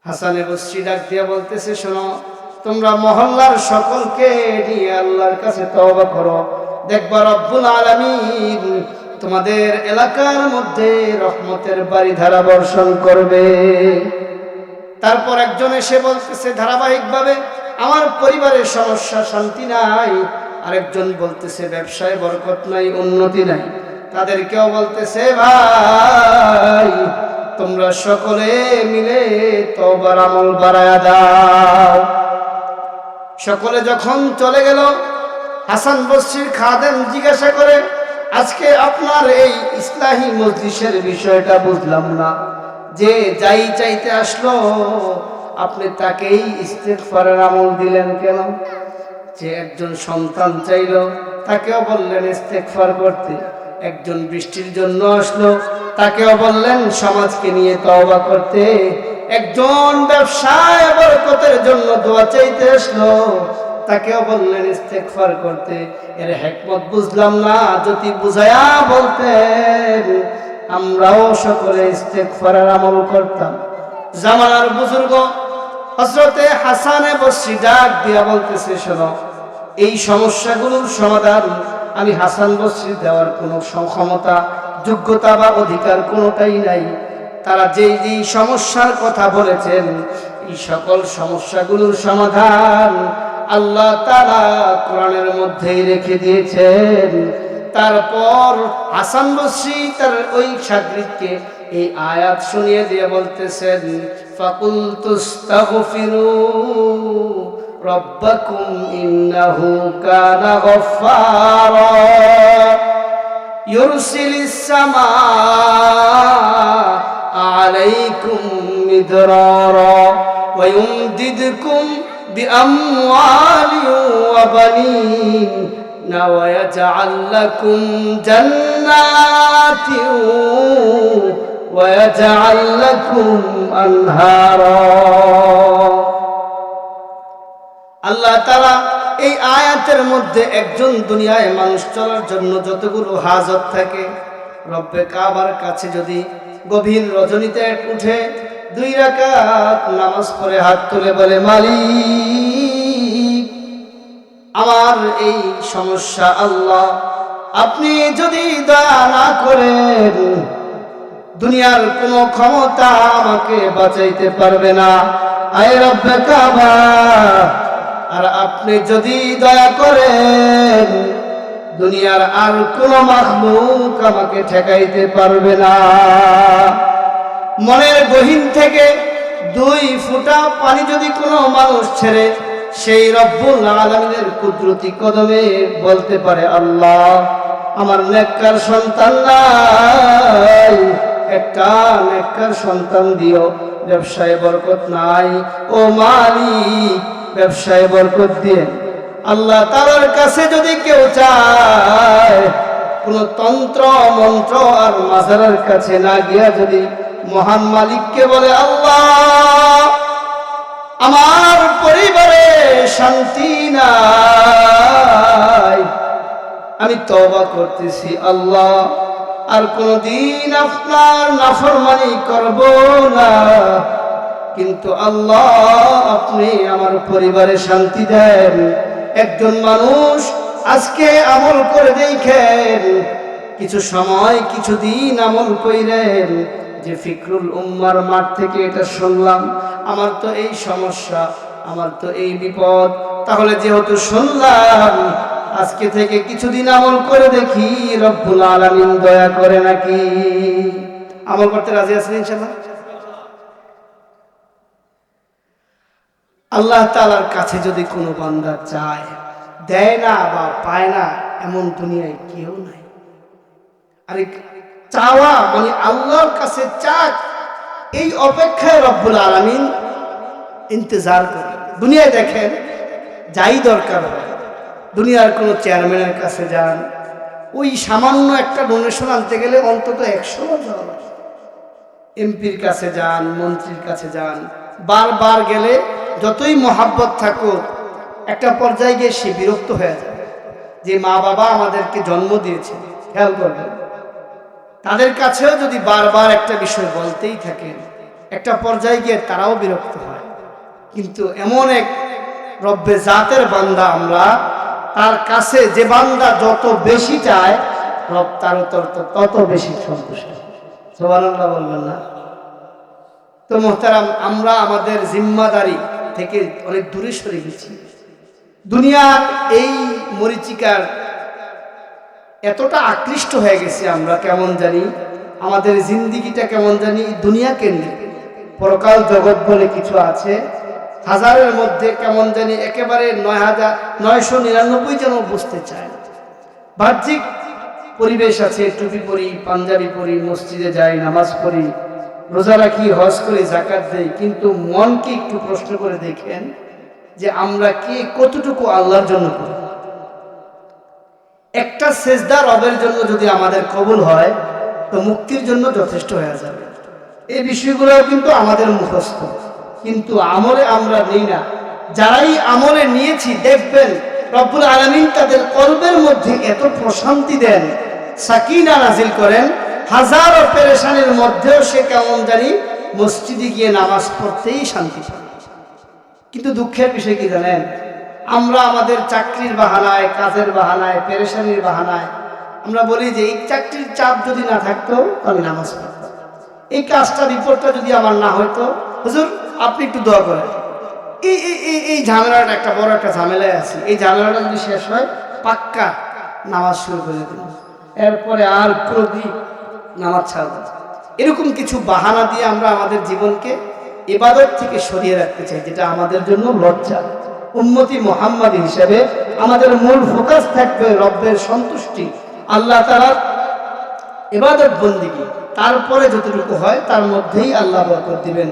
হাসান বসরি ডাক দিয়ে বলতেছে, শোনো, তোমরা মহল্লার সকলকে নিয়ে আল্লাহর কাছে তওবা করো, দেখবা রব্বুল আলামিন তোমাদের এলাকার মধ্যে রহমতের বারিধারা বর্ষণ করবে। তারপর একজন এসে বলতেছে ধারাবাহিকভাবে, আমার পরিবারের সমস্যা, শান্তি নাই। আরেকজন বলতেছে ব্যবসায় বরকত নাই, উন্নতি নাই। তাদেরকেও বলতেছে, ভাই তোমরা সকলে মিলে তওবার আমল বাড়ায়া দাও। সকলে যখন চলে গেল, হাসান বসরির খাদেম জিজ্ঞাসা করে, আজকে আপনার এই ইসলাহি মজলিসের বিষয়টা বুঝলাম না, যে যাই চাইতে আসলো আপনি তাকেই ইস্তেগফারের আমল দিলেন কেন? যে একজন সন্তান চাইলো তাকেও বললেন ইস্তেগফার করতে, একজন বৃষ্টির জন্য আসলো তাকেও বললেন সমাজকে নিয়ে তওবা করতে, একজন ব্যবসায় বরকতের জন্য দোয়া চাইতে আসলো তাকেও বললেন ইস্তেগফার করতে। এর হিকমত বুঝলাম না, যদি বুঝায়া বলতেন আমরাও সকলে ইস্তেগফারের আমল করতাম। জামানার বুজুর্গ হযরতে হাসান বসরি ডাক দিয়া বলতেছে, শোনো, এই সমস্যাগুলোর সমাধান আমি হাসান বসরি দেওয়ার কোনো ক্ষমতা, যোগ্যতা বা অধিকার কোনোটাই নাই। তারা যেই যেই সমস্যার কথা বলেছেন, এই সকল সমস্যাগুলোর সমাধান আল্লাহ তাআলা কোরআনের মধ্যেই রেখে দিয়েছেন। তারপর হাসান বসরি তার ওই শাগরিদকে এই আয়াত শুনিয়ে দিয়ে বলতেছেন, ফাকুলতুস্তাগফিরু রাব্বাকুম ইন্নাহু কানা গফফারা ইউরসিলিস সামাআ আলাইকুম মিদরারা ওয়া ইউমদিদকুম বিআমওয়ালিন ওয়া বানিন ويجعل لكم جنات ويجعل لكم أنهارا। আল্লাহ তাআলা এই আয়াতের মধ্যে একজন দুনিয়ায় মানুষ চলার জন্য যতগুলো হাজত থাকে, রব্বে কাবার কাছে যদি গভীর রজনীতে উঠে 2 রাকাত নামাজ পড়ে হাত তুলে বলে, মালিক আমার এই সমস্যা আল্লাহ আপনি যদি দয়া না করেন, দুনিয়ার কোনো ক্ষমতা আমাকে বাঁচাইতে পারবে না। আয় রব্বে কাবা, আর আপনি যদি দয়া করেন, দুনিয়ার আর কোনো মাখলুক আমাকে ঠেকাইতে পারবে না। মনের গহীন থেকে 2 ফোঁটা পানি যদি কোনো মানুষ ছেড়ে সেই রব্বুল আলামিনের কুদরতি কদমে বলতে পারে, আল্লাহ আমার নেককার সন্তান নাই, একটা নেককার সন্তান দিও, ব্যবসায় বরকত নাই, ও মালিক ব্যবসায় বরকত দিয়ে। আল্লাহ তাআলার কাছে যদি কেউ চায়, কোন তন্ত্র মন্ত্র আর মাজারের কাছে না গিয়া যদি মহান মালিককে বলে, আল্লাহ আমার পরিবারে শান্তি নাই, আমি তওবা করতেছি আল্লাহ, আর কোনদিন আপনার নাফরমানি করব না, কিন্তু আল্লাহ আপনি আমার পরিবারে শান্তি দেন। একজন মানুষ আজকে আমল করে দেখেন, কিছু সময় কিছুদিন আমল কইরেন, যে ফিকরুল উম্মার মাঠ থেকে এটা শুনলাম, আমার তো এই সমস্যা, আমার তো এই বিপদ, তাহলে যেহেতু শুনলাম আজকে থেকে কিছুদিন আমল করে দেখি রব্বুল আলামিন দয়া করে নাকি। আমল করতে রাজি আছেন ইনশাআল্লাহ? আল্লাহ তাআলার কাছে যদি কোনো বান্দা চায়, দেয় না বা পায় না, এমন দুনিয়ায় কেউ নাই। আরে চাওয়া মানে আল্লাহর কাছে চাক, এই অপেক্ষায় রব্বুল আলামিন ইন্তজার করে। দুনিয়ায় দেখেন যাই দরকার হয়, দুনিয়ার কোনো চেয়ারম্যানের কাছে যান, ওই সামান্য একটা ডোনেশন আনতে গেলে অন্তত 100 বার যাওয়া লাগে। এমপির কাছে যান, মন্ত্রীর কাছে যান, বারবার গেলে যতই মহাব্বত থাকুক, একটা পর্যায়ে গিয়ে সে বিরক্ত হয়ে যায়। যে মা বাবা আমাদেরকে জন্ম দিয়েছে, খেয়াল করবেন, তাদের কাছেও যদি বারবার একটা বিষয় বলতেই থাকেন, একটা পর্যায়ে গিয়ে তারাও বিরক্ত হয়। কিন্তু এমন এক রব্বে জাতের বান্দা আমরা, তার কাছে যে বান্দা যত বেশি চায় রব তার তত বেশি সন্তুষ্ট। সুবহানাল্লাহ বলবেন না? তো মোহতারাম, আমরা আমাদের জিম্মাদারি থেকে অনেক দূরে সরে গেছি। দুনিয়ার এই মরিচিকার এতটা আকৃষ্ট হয়ে গেছি আমরা, কেমন জানি আমাদের জিন্দিগিটা কেমন জানি দুনিয়া কেন্দ্রিক। পরকাল জগৎ বলে কিছু আছে, হাজারের মধ্যে কেমন জানি একেবারে 9,999 যেন বুঝতে চায়। বাহ্যিক পরিবেশ আছে, টুপি পরি, পাঞ্জাবি পরি, মসজিদে যাই, নামাজ পড়ি, রোজা রাখি, হজ করি, যাকাত দেই, কিন্তু মনকে একটু প্রশ্ন করে দেখেন যে আমরা কি কতটুকু আল্লাহর জন্য করি। একটা সেজদা রবের জন্য যদি আমাদের কবুল হয় তো মুক্তির জন্য যথেষ্ট হয়ে যাবে। এই বিষয়গুলো কিন্তু আমাদের মুখস্থ, কিন্তু আমলে আমরা নেই না। যারাই আমলে নিয়েছি দেখবেন রব্বুল আলামিন তাদের কলবের মধ্যে এত প্রশান্তি দেন, সাকিনা নাজিল করেন, হাজারো পেরেশানির মধ্যেও সে কেমন জানি মসজিদে গিয়ে নামাজ পড়তেই শান্তি পায়। কিন্তু দুঃখের বিষয় কি জানেন, আমরা আমাদের চাকরির বাহানায়, কাজের বাহানায়, পেরেশানির বাহানায় আমরা বলি যে এই চাকরির চাপ যদি না থাকতো আমি নামাজ পড়তাম, এই কাজটা রিপোর্টটা যদি আমার না হইতো, হুজুর আপনি একটু দোয়া করেন, এই এই এই ঝামেলাটা একটা বড় একটা ঝামেলায় আছে, এই ঝামেলাটা যদি শেষ হয় পাক্কা নামাজ শুরু করে দিন, এরপরে আর পুরোপুরি নামাজ ছাড়ব। এরকম কিছু বাহানা দিয়ে আমরা আমাদের জীবনকে ইবাদত থেকে সরিয়ে রাখতে চাই, যেটা আমাদের জন্য লজ্জা। উম্মতি মুহাম্মাদী হিসেবে আমাদের মূল ফোকাস থাকবে রব্বের সন্তুষ্টি, আল্লাহ তাআলার ইবাদত বন্দেগী। তারপরে যতটুকু হয় তার মধ্যেই আল্লাহ বরকত দিবেন।